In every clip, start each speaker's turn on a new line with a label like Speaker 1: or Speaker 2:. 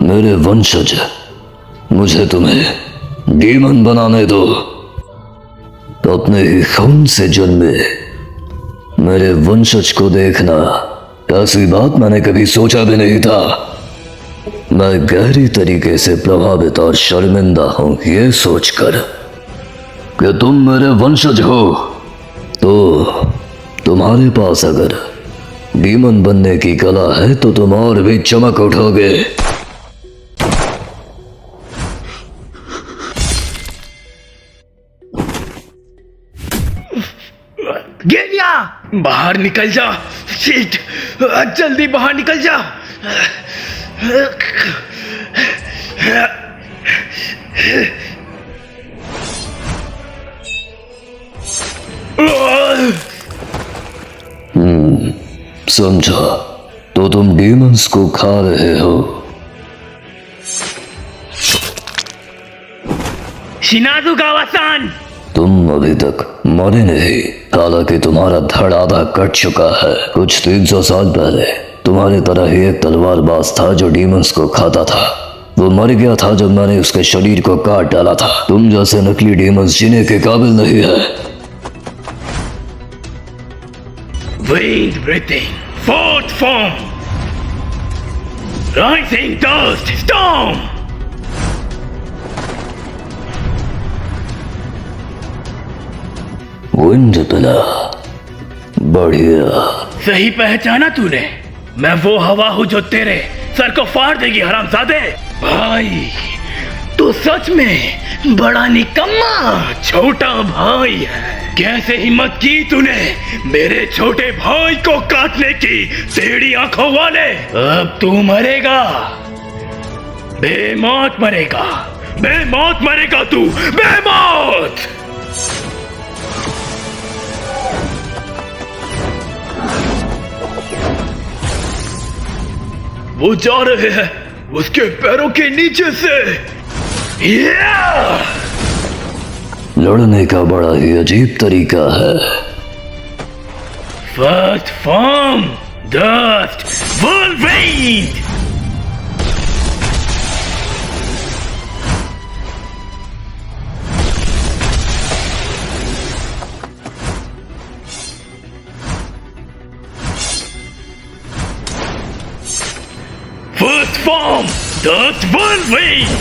Speaker 1: मेरे वंशज, मुझे तुम्हें डीमन बनाने दो। तो अपने ही खून से जन्मे मेरे वंशज को देखना, ऐसी बात मैंने कभी सोचा भी नहीं था। मैं गहरी तरीके से प्रभावित और शर्मिंदा हूं ये सोचकर कि तुम मेरे वंशज हो। तो तुम्हारे पास अगर डीमन बनने की कला है तो तुम और भी चमक उठोगे।
Speaker 2: गेनिया, बाहर निकल जा। शिट, जल्दी बाहर निकल जा।
Speaker 1: समझा, तो तुम डीमंस को खा रहे हो।
Speaker 2: शिनाजुगावा-सान,
Speaker 1: तुम अभी तक मरे नहीं, हालांकि तुम्हारा धड़ आधा कट चुका है। कुछ 300 साल पहले तुम्हारी तरह ही एक तलवारबाज था जो डीमंस को खाता था। वो मर गया था जब मैंने उसके शरीर को काट डाला था। तुम जैसे नकली डीमंस जीने के काबिल नहीं है।
Speaker 2: Wind breathing, fourth form, rising dust storm.
Speaker 1: Wind पिला, बढ़िया।
Speaker 2: सही पहचाना तूने, मैं वो हवा हूँ जो तेरे सर को फाड़ देगी हरामजादे। भाई, तू सच में बड़ा निकम्मा छोटा भाई है। कैसे हिम्मत की तूने मेरे छोटे भाई को काटने की, टेढ़ी आंखों वाले। अब तू मरेगा, बेमौत मरेगा, बेमौत मरेगा तू, बेमौत। वो जा रहे हैं उसके पैरों के नीचे से।
Speaker 1: लड़ने का बड़ा ही अजीब तरीका है।
Speaker 2: First form, dust Wolverine. First form, Dust Wolverine!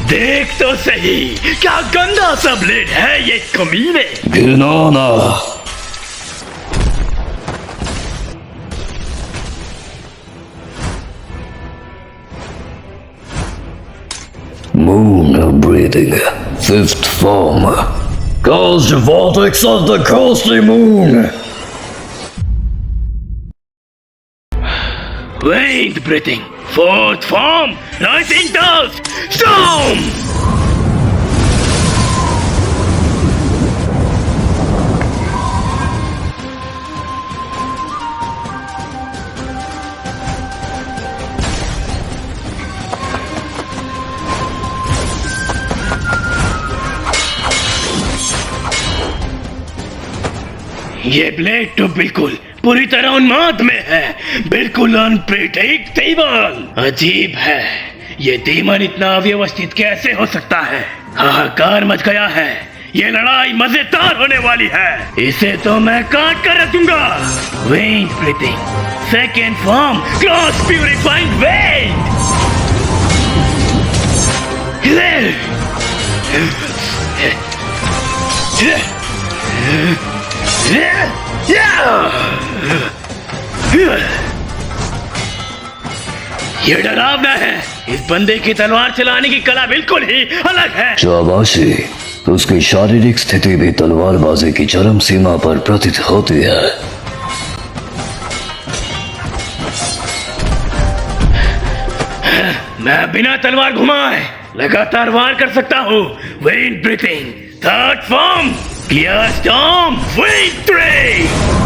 Speaker 2: देख तो सही, क्या गंदा सा ब्लेड है ये कमीने।
Speaker 1: घिनौना। Moon breathing, fifth form. Cause the vortex of the ghostly moon.
Speaker 2: Wind breathing, fourth form, rising dust storm. ये ब्लेड तो बिल्कुल पूरी तरह उन्माद में है, बिल्कुल अनप्रेडिक्टेबल। अजीब है, ये डीमन इतना अव्यवस्थित कैसे हो सकता है। हाहाकार मच गया है, ये लड़ाई मजेदार होने वाली है। इसे तो मैं काट कर रख दूंगा। Wind breathing, second form, cross purifying wind. ये डरावना है। इस बंदे की तलवार चलाने की कला बिल्कुल ही अलग है।
Speaker 1: शाबाशी, उसकी शारीरिक स्थिति भी तलवारबाजी की चरम सीमा पर प्रतीत होती है।
Speaker 2: मैं बिना तलवार घुमाए लगातार वार कर सकता हूँ। Wind breathing third form clear storm wind 3।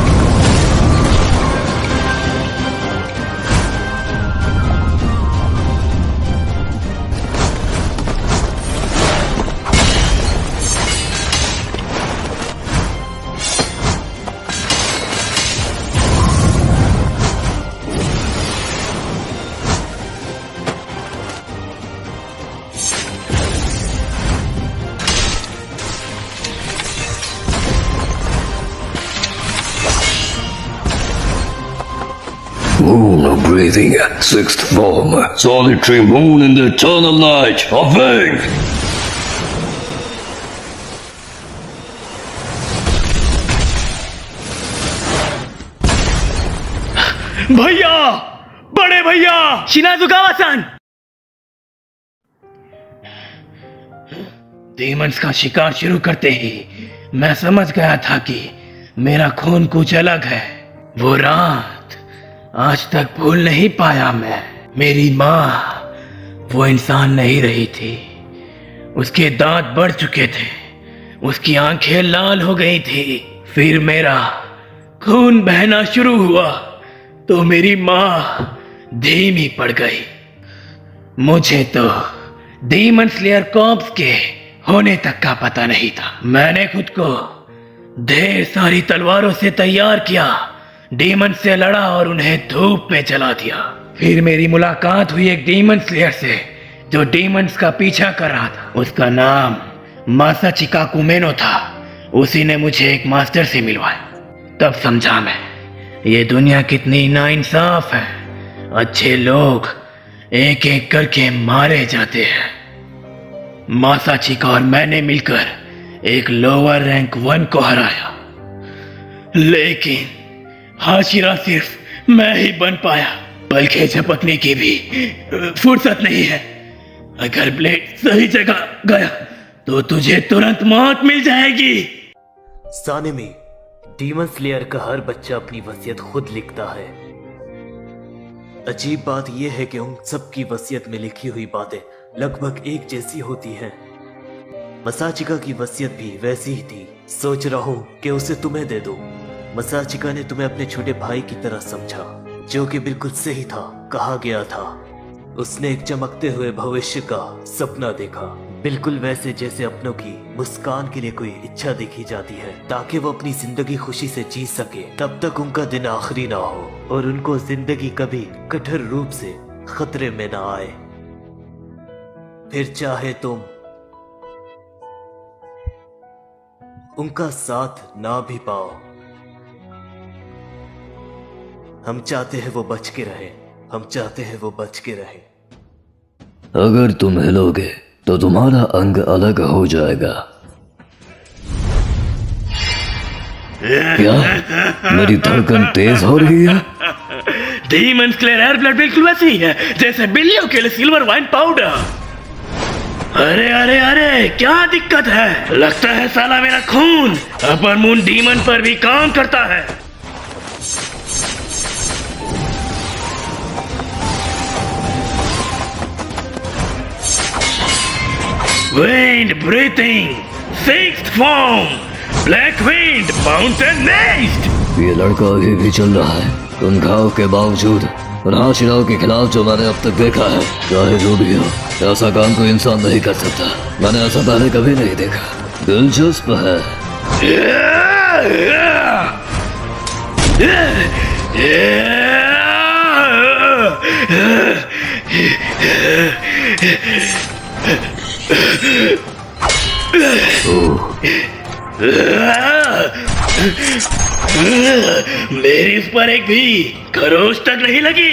Speaker 1: Moon of breathing, sixth form, solitary moon in the eternal night, awake!
Speaker 2: भैया, बड़े भैया, शिनाजुकावा-सान। डीमंस का शिकार शुरू करते ही मैं समझ गया था कि मेरा खून कुछ अलग है। वो रात आज तक भूल नहीं पाया मैं। मेरी माँ वो इंसान नहीं रही थी। उसके दांत बढ़ चुके थे, उसकी आंखें लाल हो गई थी। फिर मेरा खून बहना शुरू हुआ तो मेरी माँ धीमी पड़ गई। मुझे तो डीमन स्लेयर कॉर्प्स के होने तक का पता नहीं था। मैंने खुद को ढेर सारी तलवारों से तैयार किया, डीमन से लड़ा और उन्हें धूप में जला दिया। फिर मेरी मुलाकात हुई एक डीमन स्लेयर से जो डीमंस का पीछा कर रहा था। उसका नाम मासाचिका कुमेनो था। उसी ने मुझे एक मास्टर से मिलवाया। तब समझा मैं ये दुनिया कितनी नाइंसाफ है। अच्छे लोग एक एक करके मारे जाते हैं। मासाचिका और मैंने मिलकर एक लोअर रैंक 1 को हराया, लेकिन हाशिरा सिर्फ मैं ही बन पाया। पलके झपकने की भी फुर्सत नहीं है। अगर ब्लेड सही जगह गया तो तुझे तुरंत मौत मिल जाएगी।
Speaker 3: सानेमी, डीमन स्लेयर का हर बच्चा अपनी वसीयत खुद लिखता है। अजीब बात यह है कि उन सबकी वसीयत में लिखी हुई बातें लगभग एक जैसी होती हैं। मसाचिका की वसीयत भी वैसी ही थी। सोच रहा हूं कि उसे तुम्हें दे दूं। मसाचिका ने तुम्हें अपने छोटे भाई की तरह समझा, जो कि बिल्कुल सही था। कहा गया था उसने एक चमकते हुए भविष्य का सपना देखा, बिल्कुल वैसे जैसे अपनों की मुस्कान के लिए कोई इच्छा देखी जाती है ताकि वो अपनी जिंदगी खुशी से जी सके, तब तक उनका दिन आखिरी ना हो और उनको जिंदगी कभी कठोर रूप से खतरे में ना आए। फिर चाहे तुम उनका साथ ना भी पाओ, हम चाहते हैं वो बच के रहे। हम चाहते हैं वो बच के रहे।
Speaker 1: अगर तुम हिलोगे तो तुम्हारा अंग अलग हो जाएगा। क्या मेरी धड़कन तेज हो रही है?
Speaker 2: डीमन स्लेयर एयर ब्लड बिल्कुल वैसी ही है जैसे बिल्लियों के लिए सिल्वर वाइन पाउडर। अरे अरे अरे, क्या दिक्कत है? लगता है साला मेरा खून अपर मून डीमन पर भी काम करता है। Wind breathing, sixth form, black wind, mountain nest।
Speaker 1: ये लड़का अभी भी चल रहा है उन घाव के बावजूद। उन हाशिराओं के खिलाफ जो मैंने अब तक देखा है, चाहे जो भी हो, ऐसा काम कोई इंसान नहीं कर सकता। मैंने ऐसा पहले कभी नहीं देखा। दिलचस्प है।
Speaker 2: मेरी इस पर एक भी खरोच तक नहीं लगी।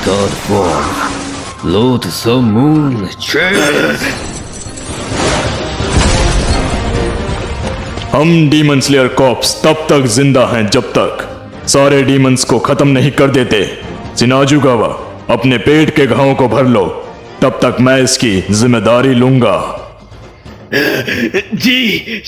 Speaker 1: Third form, loathsome moon chase।
Speaker 4: हम डीमन स्लेयर कॉप्स तब तक जिंदा हैं जब तक सारे डीमंस को खत्म नहीं कर देते। शिनाजुगावा, अपने पेट के घावों को भर लो, तब तक मैं इसकी जिम्मेदारी लूंगा।
Speaker 2: जी